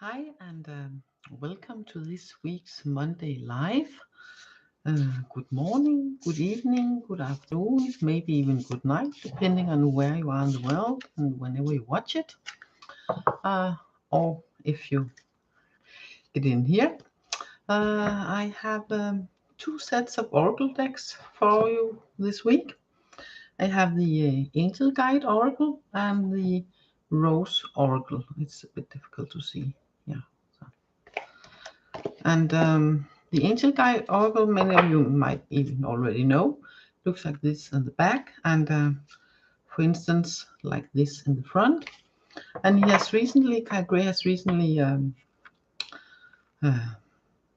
Hi and welcome to this week's Monday Live. Good morning, good evening, good afternoon, maybe even good night, depending on where you are in the world and whenever you watch it. Or if you get in here. I have two sets of Oracle decks for you this week. I have the Angel Guide Oracle and the Rose Oracle. It's a bit difficult to see. Yeah. And the Angel Guide Oracle, many of you might even already know, looks like this in the back, and for instance, like this in the front. And he has recently, Kai Gray has recently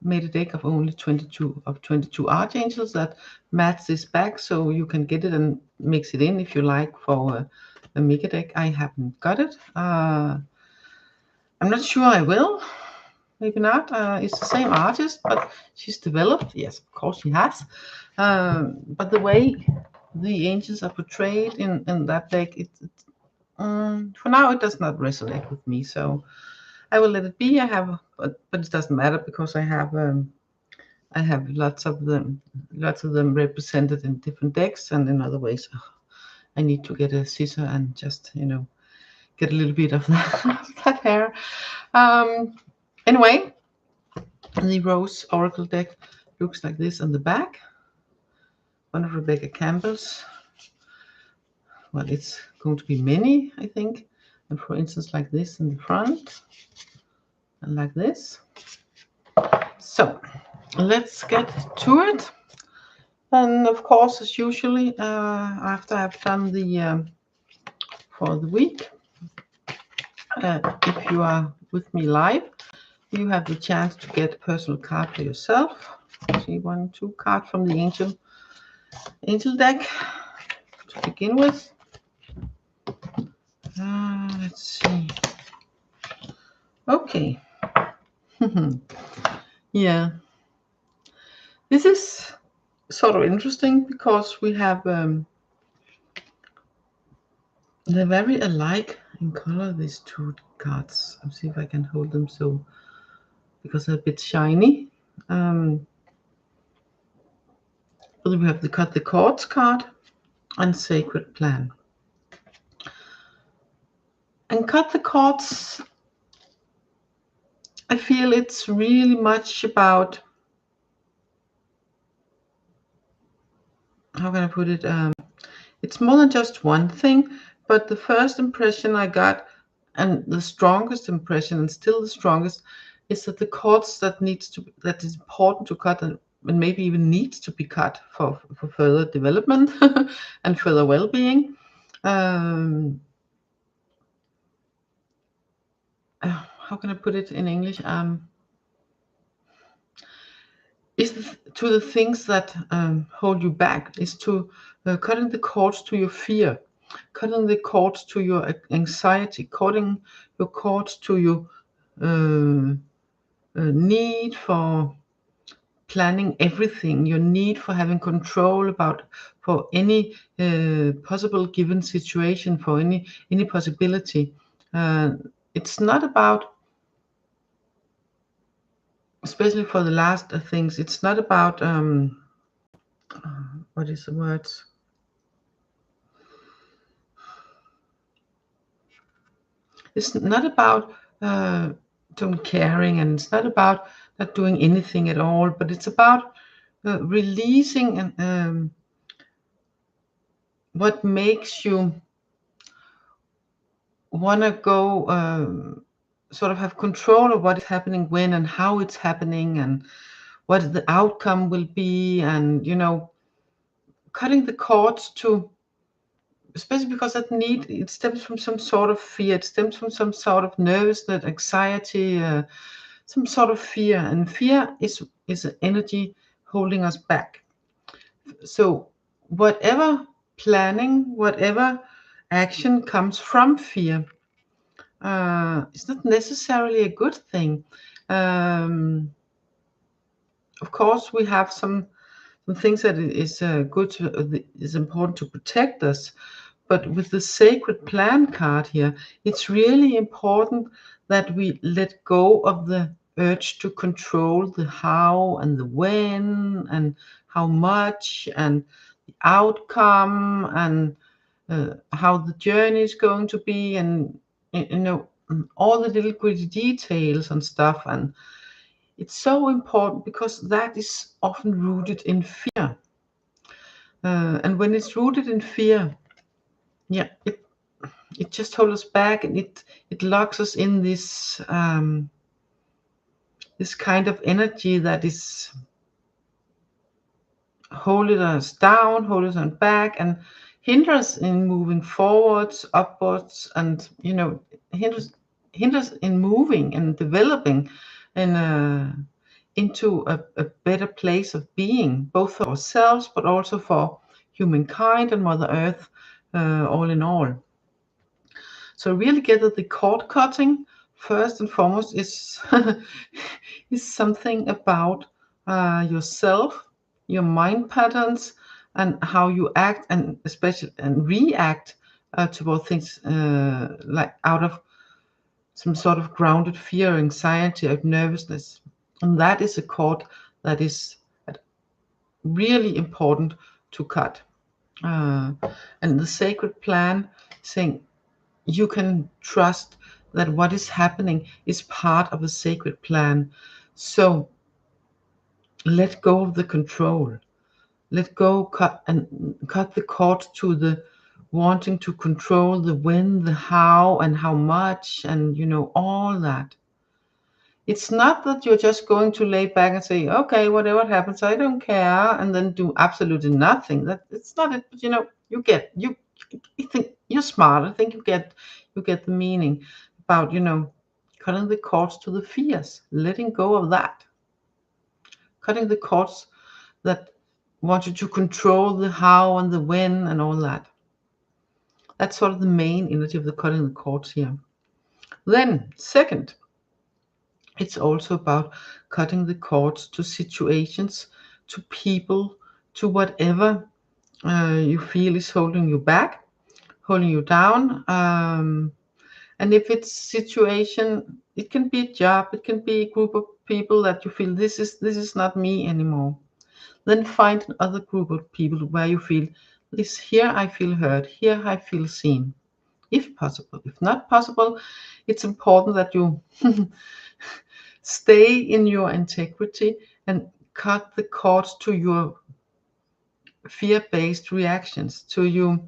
made a deck of only 22 Archangels that match this back, so you can get it and mix it in if you like for a mega deck. I haven't got it. I'm not sure I will. Maybe not. It's the same artist, but she's developed. Yes, of course she has. But the way the angels are portrayed in that deck, for now it does not resonate with me. So I will let it be. I have, but it doesn't matter because I have lots of them represented in different decks and in other ways. I need to get a scissor and just get a little bit of that hair. Anyway. The Rose Oracle deck looks like this on the back. One of Rebecca Campbell's. Well, it's going to be many, I think. And for instance, like this in the front. And like this. So, let's get to it. And of course, as usually, after I've done the for the week, if you are with me live, you have the chance to get a personal card for yourself. See, 1, 2 cards from the Angel deck to begin with. Let's see. Okay. Yeah. This is sort of interesting because we have they're very alike in color, these two cards. I'll see if I can hold them so, because they're a bit shiny. But we have the Cut the Cords card and Sacred Plan. And Cut the Cords, I feel it's really much about, how can I put it? It's more than just one thing, but the first impression I got, and the strongest impression, and still the strongest, is that the cords that is important to cut, and maybe even needs to be cut for further development and further well-being. How can I put it in English? Is to the things that hold you back, is to cutting the cords to your fear, cutting the cords to your anxiety, cutting your cords to your need for planning everything, your need for having control for any possible given situation, for any possibility. It's not about, especially for the last things, it's not about what is the word? It's not about doing caring, and it's not about not doing anything at all, but it's about releasing and what makes you want to go sort of have control of what is happening when and how it's happening and what the outcome will be, and cutting the cords to, especially because that need, it stems from some sort of fear, it stems from some sort of nervousness, anxiety, some sort of fear, and fear is an energy holding us back. So whatever planning, whatever action comes from fear, it's not necessarily a good thing. Of course, we have some things that is good is important to protect us, But with the sacred plan card here, it's really important that we let go of the urge to control the how and the when and how much and the outcome and how the journey is going to be, and all the little gritty details and stuff. And it's so important because that is often rooted in fear. And when it's rooted in fear, yeah, it just holds us back, and it locks us in this this kind of energy that is holding us down, holding us back, and hinders in moving forwards, upwards, and hinders in moving and developing and into a better place of being, both for ourselves but also for humankind and Mother Earth, all in all. So really get that the cord cutting first and foremost is is something about yourself, your mind patterns, and how you act, and especially and react toward things like out of some sort of grounded fear, anxiety, or nervousness. And that is a cord that is really important to cut. And the sacred plan saying you can trust that what is happening is part of a sacred plan. So let go of the control. Let go, cut the cord to the wanting to control the when, the how, and how much, and all that. It's not that you're just going to lay back and say, okay, whatever happens, I don't care, and then do absolutely nothing. That it's not it. But you think you're smart. I think you get the meaning about cutting the cords to the fears, letting go of that, cutting the cords that want you to control the how and the when and all that. That's sort of the main energy of the cutting the cords here. Then second, it's also about cutting the cords to situations, to people, to whatever you feel is holding you back, holding you down. And if it's situation, it can be a job, it can be a group of people that you feel this is not me anymore. Then find another group of people where you feel this, here I feel heard, here I feel seen, if possible. If not possible, it's important that you stay in your integrity and cut the cords to your fear-based reactions, to your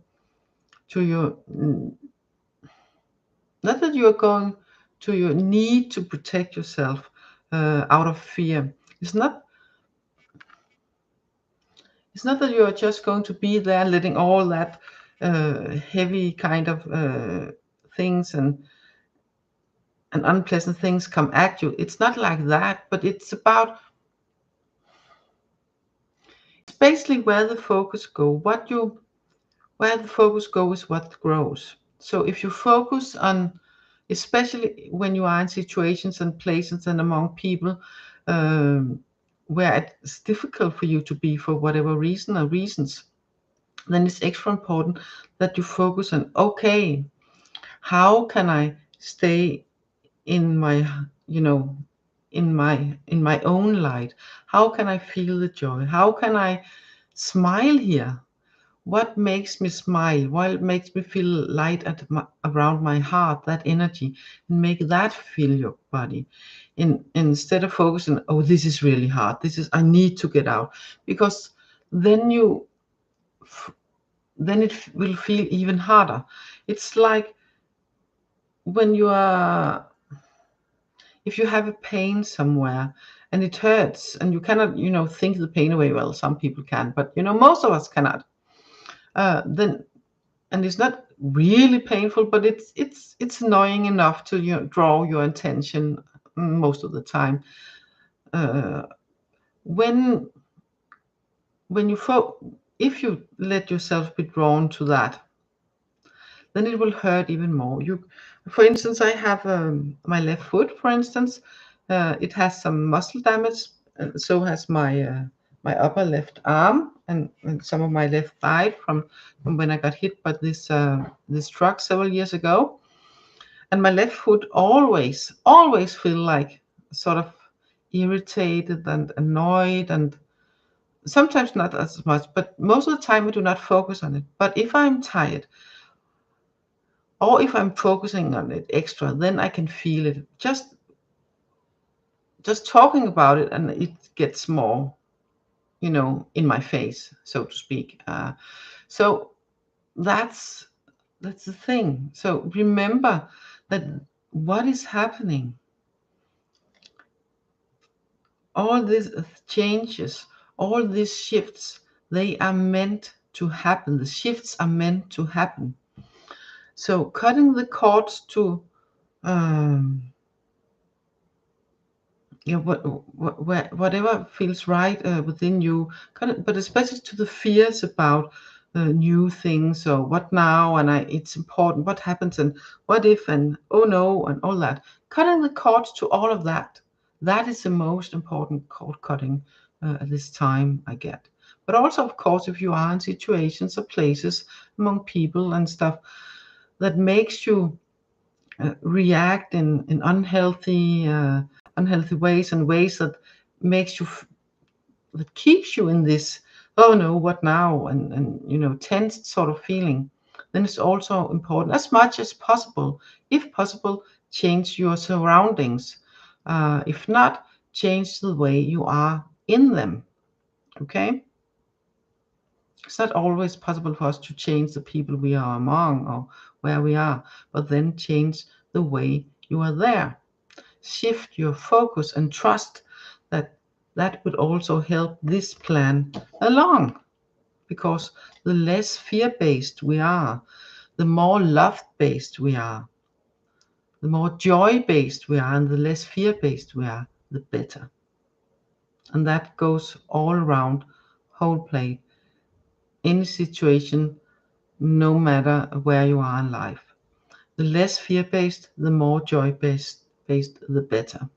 not that you are going to your need to protect yourself out of fear. It's not that you are just going to be there letting all that heavy kind of things and unpleasant things come at you. It's not like that, but it's basically where the focus go. Where the focus goes is what grows. So if you focus on, especially when you are in situations and places and among people where it's difficult for you to be for whatever reason or reasons, then it's extra important that you focus on, okay, how can I stay in my, in my own light? How can I feel the joy? How can I smile here? What makes me smile? What makes me feel light around my heart, that energy, and make that fill your body. Instead of focusing, oh, this is really hard. I need to get out. Because then it will feel even harder. It's like when if you have a pain somewhere and it hurts and you cannot, think the pain away. Well, some people can, but most of us cannot. Then, and it's not really painful, but it's annoying enough to draw your attention most of the time. When if you let yourself be drawn to that, then it will hurt even more. For instance, I have my left foot. For instance, it has some muscle damage. So has my upper left arm. and some of my left died from when I got hit by this truck several years ago. And my left foot always feel like sort of irritated and annoyed, and sometimes not as much, but most of the time I do not focus on it. But if I'm tired or if I'm focusing on it extra, then I can feel it. Just talking about it, and it gets more, in my face, so to speak. So that's the thing. So remember that what is happening, all these changes, all these shifts, they are meant to happen. The shifts are meant to happen. So cutting the cords to whatever feels right within you, but especially to the fears about new things, or what now, and it's important, what happens, and what if, and oh no, and all that. Cutting the cords to all of that, that is the most important cord cutting at this time, I get. But also, of course, if you are in situations or places among people and stuff that makes you react in unhealthy ways, and ways that makes you that keeps you in this, oh no, what now, and tense sort of feeling, then it's also important, as much as possible, if possible, change your surroundings. If not, change the way you are in them. Okay, it's not always possible for us to change the people we are among or where we are, but then change the way you are there. Shift your focus and trust that would also help this plan along. Because the less fear-based we are, the more love-based we are, the more joy-based we are, and the less fear-based we are, the better. And that goes all around, whole play, any situation, no matter where you are in life. The less fear-based, the more joy-based, the better.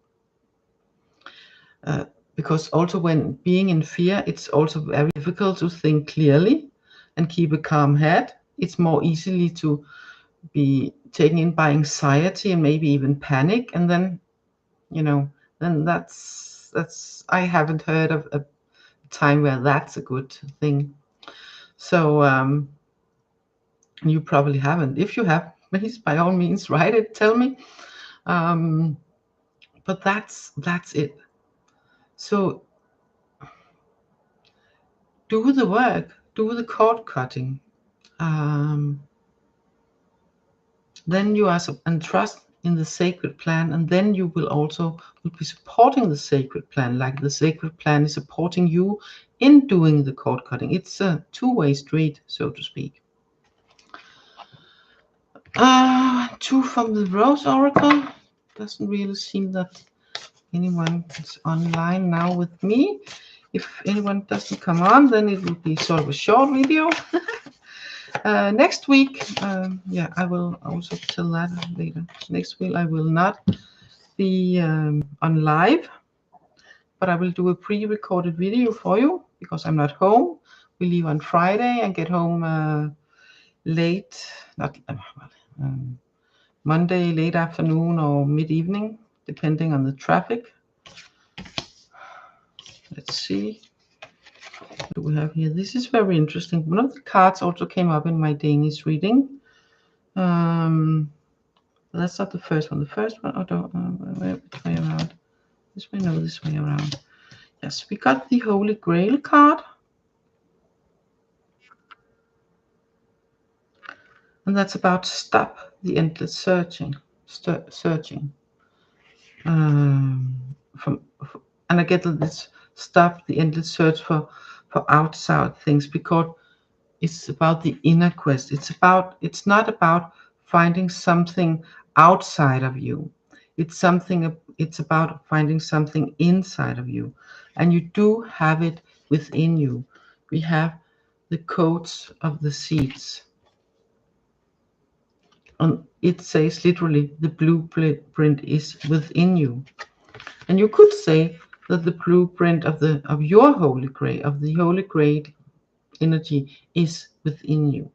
Because also when being in fear, it's also very difficult to think clearly and keep a calm head. It's more easily to be taken in by anxiety and maybe even panic, and then that's I haven't heard of a time where that's a good thing. So you probably haven't. If you have, please by all means write it, tell me. But that's it. So do the work, do the cord cutting. Then you are and trust in the sacred plan, and then you will be supporting the sacred plan, like the sacred plan is supporting you in doing the cord cutting. It's a two-way street, so to speak. Two from the Rose Oracle. Doesn't really seem that anyone is online now with me. If anyone doesn't come on, then it will be sort of a short video. Next week, I will also tell that later. Next week I will not be on live, but I will do a pre-recorded video for you because I'm not home. We leave on Friday and get home Monday late afternoon or mid-evening, depending on the traffic. Let's see. What do we have here? This is very interesting. One of the cards also came up in my Danish reading. That's not the first one. The first one, which way around? This way, no, this way around. Yes, we got the Holy Grail card. And that's about stop the endless searching. And I get this stop the endless search for outside things, because it's about the inner quest. It's not about finding something outside of you. It's about finding something inside of you, and you do have it within you. We have the codes of the seeds, and it says literally the blueprint is within you. And you could say that the blueprint of your holy grail, of the holy grail, energy is within you.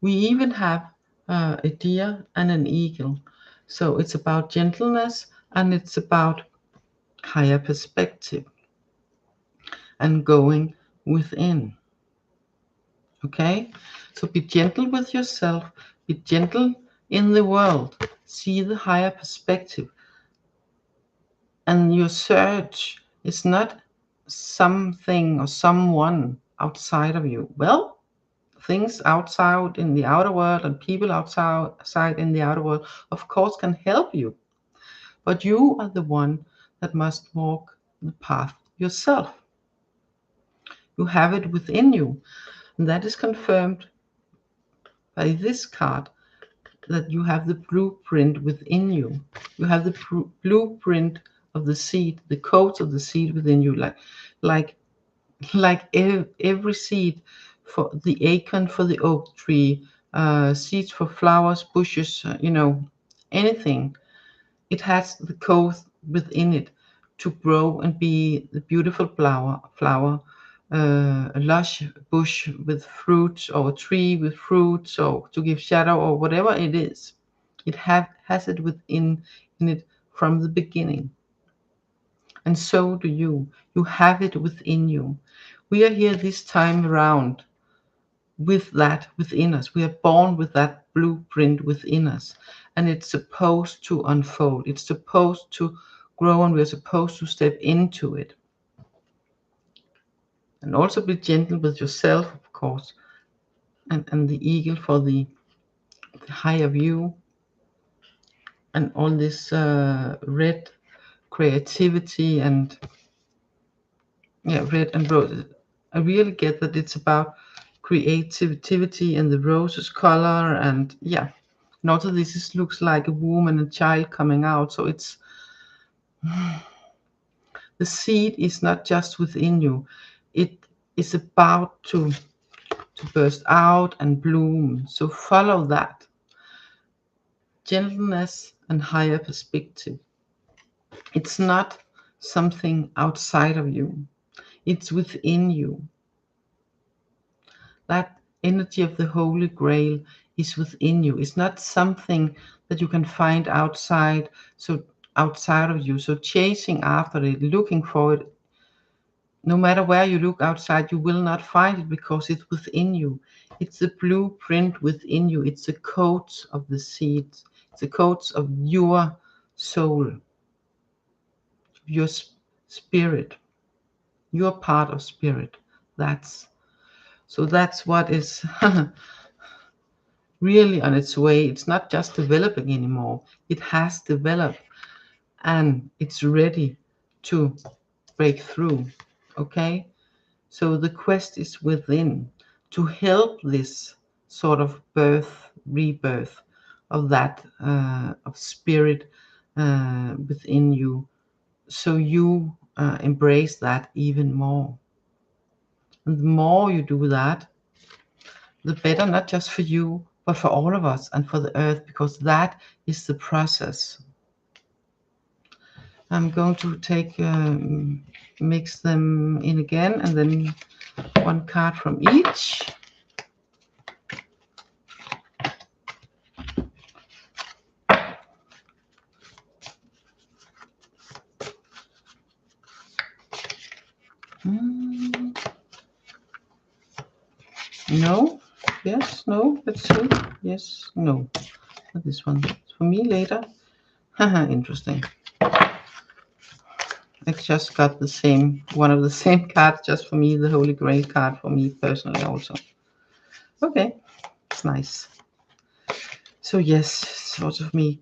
We even have a deer and an eagle. So it's about gentleness and it's about higher perspective and going within. Okay? So be gentle with yourself, be gentle in the world, see the higher perspective. And your search is not something or someone outside of you. Well, things outside in the outer world and people outside in the outer world, of course, can help you. But you are the one that must walk the path yourself. You have it within you. And that is confirmed by this card, that you have the blueprint within you. You have the blueprint of the seed, the codes of the seed within you, like every seed, for the acorn, for the oak tree, seeds for flowers, bushes, anything. It has the code within it to grow and be the beautiful flower, a lush bush with fruits, or a tree with fruits, or to give shadow, or whatever it is. It has it within it from the beginning. And so do you. You have it within you. We are here this time around with that within us. We are born with that blueprint within us. And it's supposed to unfold. It's supposed to grow, and we're supposed to step into it. And also be gentle with yourself, of course. And the eagle for the higher view. And all this red creativity and red and rose. I really get that it's about creativity and the roses color, and and also this looks like a woman and child coming out. So it's the seed is not just within you, it is about to burst out and bloom. So follow that gentleness and higher perspective. It's not something outside of you, it's within you. That energy of the Holy Grail is within you. It's not something that you can find outside, so outside of you. So chasing after it, looking for it, no matter where you look outside, you will not find it, because it's within you. It's the blueprint within you. It's the codes of the seeds. It's the codes of your soul, your spirit. You're part of spirit. That's what is really on its way. It's not just developing anymore. It has developed and it's ready to break through. Okay? So the quest is within to help this sort of rebirth of that of spirit within you. So you embrace that even more. And the more you do that, the better, not just for you, but for all of us and for the earth, because that is the process. I'm going to take, mix them in again, and then one card from each. No, yes, no, let's see. Yes, no. Not this one. It's for me later. Haha, interesting. I just got the same, one of the same cards just for me, the Holy Grail card for me personally also. Okay, it's nice. So yes, sort of me.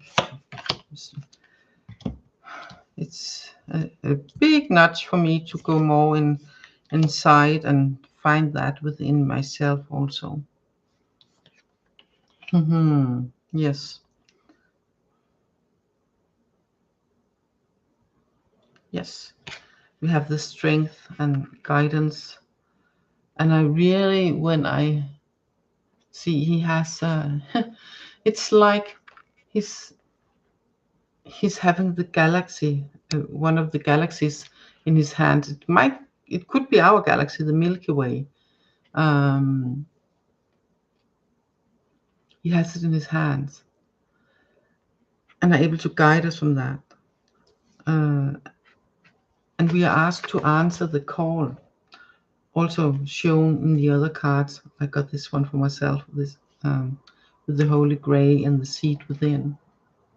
It's a big nudge for me to go more inside and find that within myself also. Yes. Yes. We have the strength and guidance. And I really, when I see he has, it's like he's having the galaxy, one of the galaxies in his hand. It could be our galaxy, the Milky Way. He has it in his hands and are able to guide us from that. And we are asked to answer the call, also shown in the other cards. I got this one for myself, this with the Holy Grail and the seed within,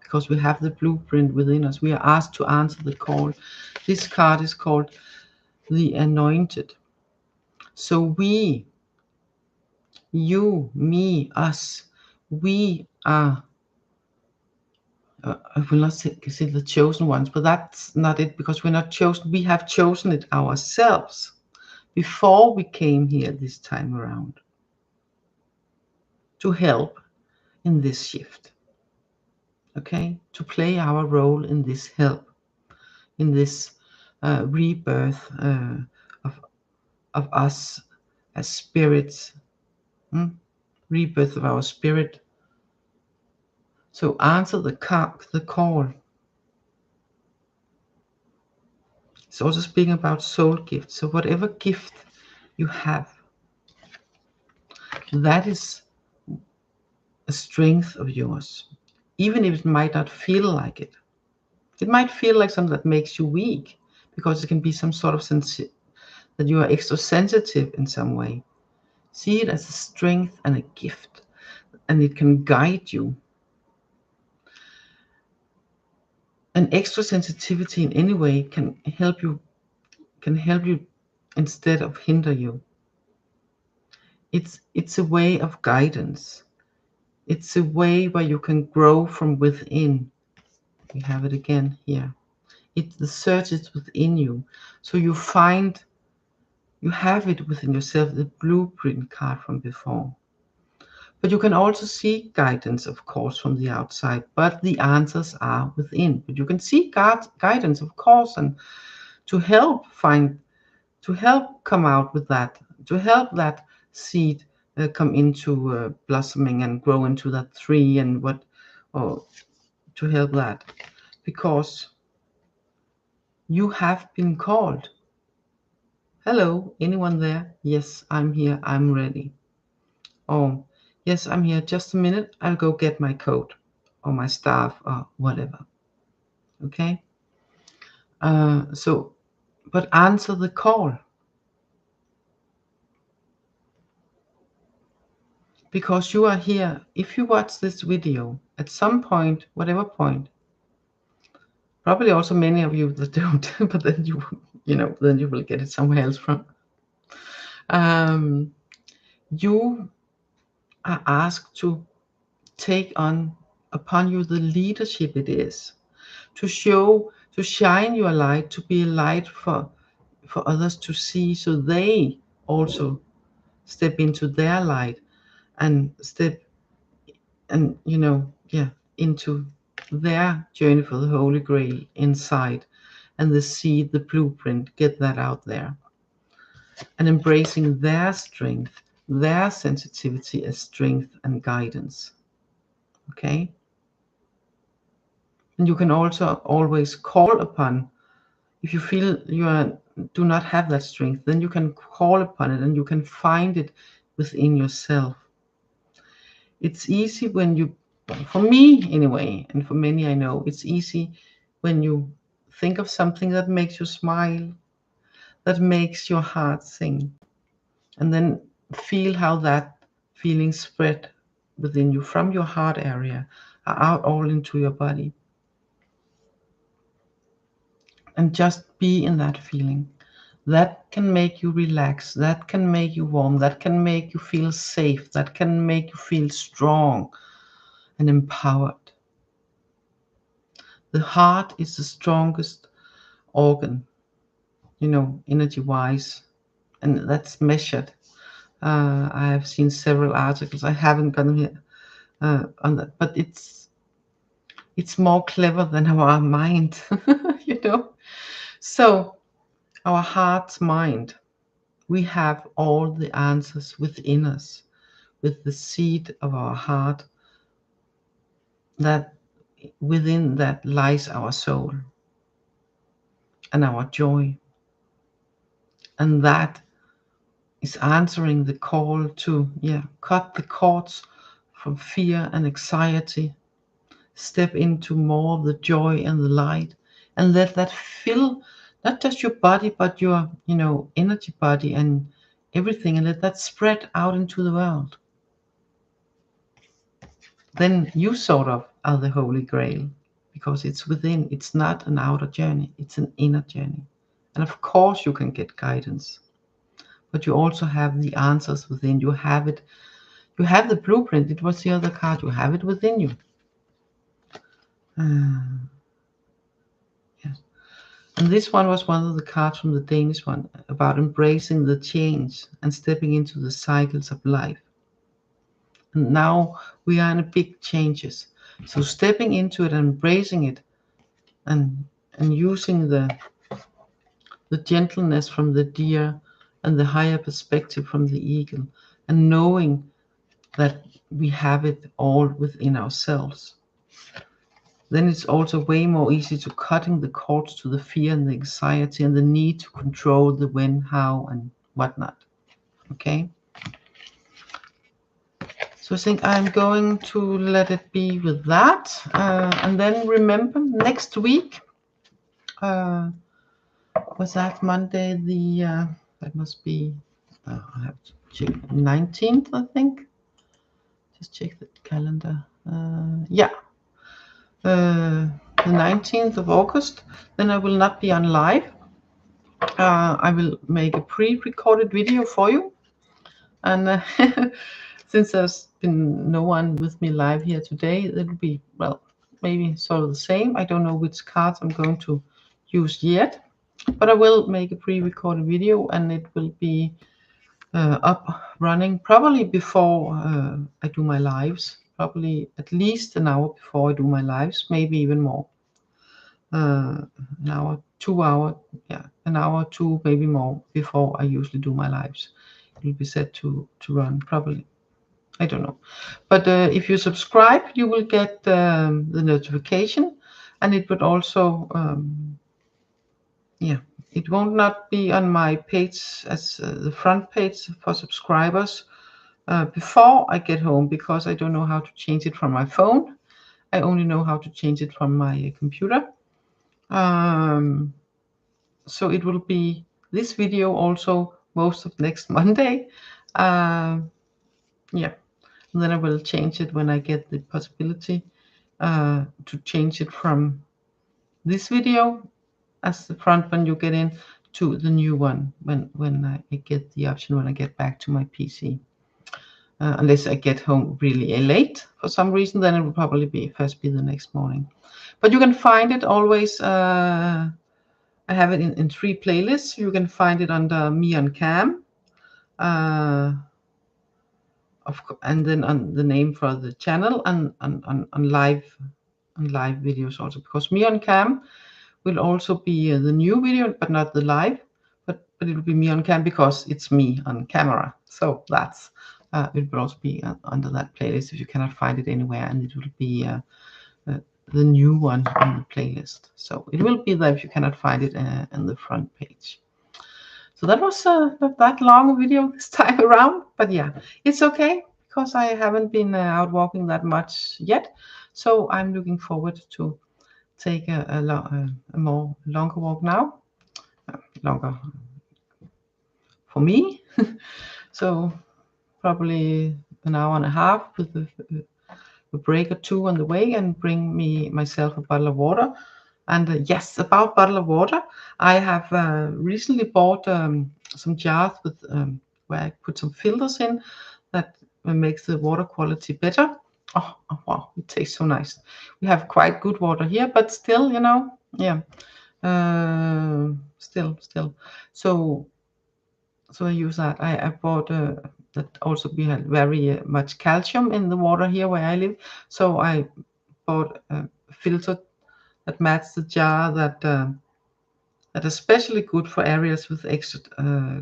because we have the blueprint within us. We are asked to answer the call. This card is called the Anointed. So we, you, me, us, we are, I will not say the chosen ones, but that's not it, because we're not chosen. We have chosen it ourselves before we came here this time around to help in this shift, okay? To play our role in this help, in this rebirth of us as spirits, rebirth of our spirit. So answer the call. It's also speaking about soul gifts. So whatever gift you have, that is a strength of yours, even if it might not feel like it. It might feel like something that makes you weak, because it can be some sort of that you are extra sensitive in some way. See it as a strength and a gift, and it can guide you. An extra sensitivity in any way can help you instead of hinder you. It's a way of guidance. It's a way where you can grow from within. We have it again here. The search is within you. So you have it within yourself, the blueprint card from before. But you can also seek guidance, of course, from the outside, but the answers are within. But you can seek guidance, of course, and to help come out with that, to help that seed come into blossoming and grow into that tree, and to help that, because you have been called. Hello, anyone there? Yes, I'm here, I'm ready. Oh, yes, I'm here. Just a minute, I'll go get my coat or my staff or whatever. Okay? But answer the call. Because you are here. If you watch this video at some point, whatever point, probably also many of you that don't, but then then you will get it somewhere else from. You are asked to take upon you the leadership it is to shine your light, to be a light for others to see, so they also step into their light and into their journey for the Holy Grail inside, and the seed, the blueprint, get that out there, and embracing their strength, their sensitivity as strength and guidance. Okay? And you can also always call upon, if you feel do not have that strength, then you can call upon it, and you can find it within yourself. It's easy for me anyway, and for many I know, it's easy when you think of something that makes you smile, that makes your heart sing, and then feel how that feeling spread within you from your heart area out all into your body. And just be in that feeling. That can make you relax, that can make you warm, that can make you feel safe, that can make you feel strong and empowered. The heart is the strongest organ, energy-wise, and that's measured. I have seen several articles. I haven't gone here on that, but it's more clever than our mind, So our heart's mind, we have all the answers within us, with the seed of our heart, that within that lies our soul and our joy. And that is answering the call to cut the cords from fear and anxiety, step into more of the joy and the light, and let that fill not just your body but your energy body and everything, and let that spread out into the world. Then you sort of are the Holy Grail, because it's within. It's not an outer journey, it's an inner journey. And of course you can get guidance, but you also have the answers within. You have it. You have the blueprint. It was the other card. You have it within you. Yes. And this one was one of the cards from the Danish one, about embracing the change and stepping into the cycles of life. And now we are in a big changes. So stepping into it and embracing it, and using the gentleness from the deer and the higher perspective from the eagle, and knowing that we have it all within ourselves. Then it's also way more easy to cutting the cords to the fear and the anxiety and the need to control the when, how, and whatnot. Okay. So I think I'm going to let it be with that. And then remember, next week, was that Monday? That must be, I have to check, 19th, I think. Just check the calendar. Yeah. The 19th of August, then I will not be on live. I will make a pre-recorded video for you, and since there's been no one with me live here today, it will be, well, maybe sort of the same. I don't know which cards I'm going to use yet, but I will make a pre-recorded video, and it will be up running probably before I do my lives. Probably at least an hour before I do my lives, maybe even more. An hour, 2 hours, yeah, an hour, two, maybe more before I usually do my lives. It will be set to run probably. I don't know. But if you subscribe, you will get the notification, and it would also, it won't not be on my page as the front page for subscribers before I get home, because I don't know how to change it from my phone. I only know how to change it from my computer. So it will be this video also most of next Monday. Yeah, and then I will change it when I get the possibility to change it from this video as the front when you get in to the new one when I get the option when I get back to my PC. Unless I get home really late for some reason, then it will probably be the next morning. But you can find it always. I have it in 3 playlists. You can find it under Me on Cam, and then on the name for the channel, and on live videos also, because Me on Cam will also be the new video, but not the live. But it will be Me on Cam because it's me on camera. So that's it will also be under that playlist if you cannot find it anywhere, and it will be the new one on the playlist. So it will be there if you cannot find it in the front page. So that was not that long a video this time around, but yeah, it's okay because I haven't been out walking that much yet. So I'm looking forward to take a more longer walk now, longer for me. So probably an hour and a half with a break or two on the way, and bring myself a bottle of water. And yes, about bottle of water, I have recently bought some jars with where I put some filters in that makes the water quality better. Oh wow, it tastes so nice. We have quite good water here, but still, yeah, still. So I use that. I bought that also we had very much calcium in the water here where I live. So I bought a filter that matches the jar that is especially good for areas with extra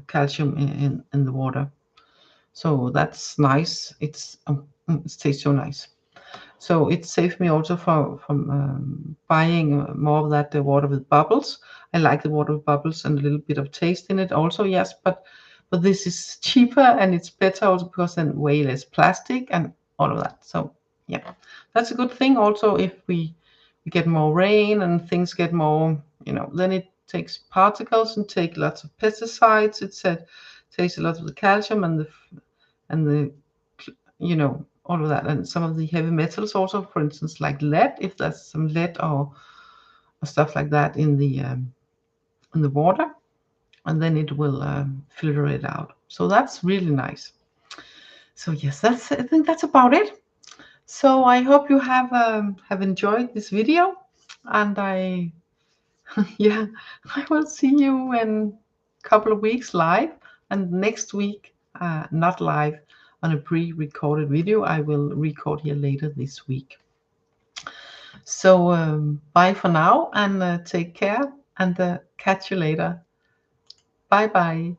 calcium in the water. So that's nice. It tastes so nice. So it saved me also from buying more of that water with bubbles. I like the water with bubbles and a little bit of taste in it also, yes, but but this is cheaper and it's better also because then way less plastic and all of that. So yeah, that's a good thing. Also, if we get more rain and things get more, you know, then it takes particles and take lots of pesticides. It said takes a lot of the calcium and the you know, all of that, and some of the heavy metals also, for instance, like lead, if there's some lead or stuff like that in the water, and then it will filter it out. So that's really nice. So yes, I think that's about it. So I hope you have enjoyed this video, and I yeah, I will see you in a couple of weeks live, and next week not live on a pre-recorded video. I will record here later this week. So bye for now, and take care, and catch you later. Bye bye.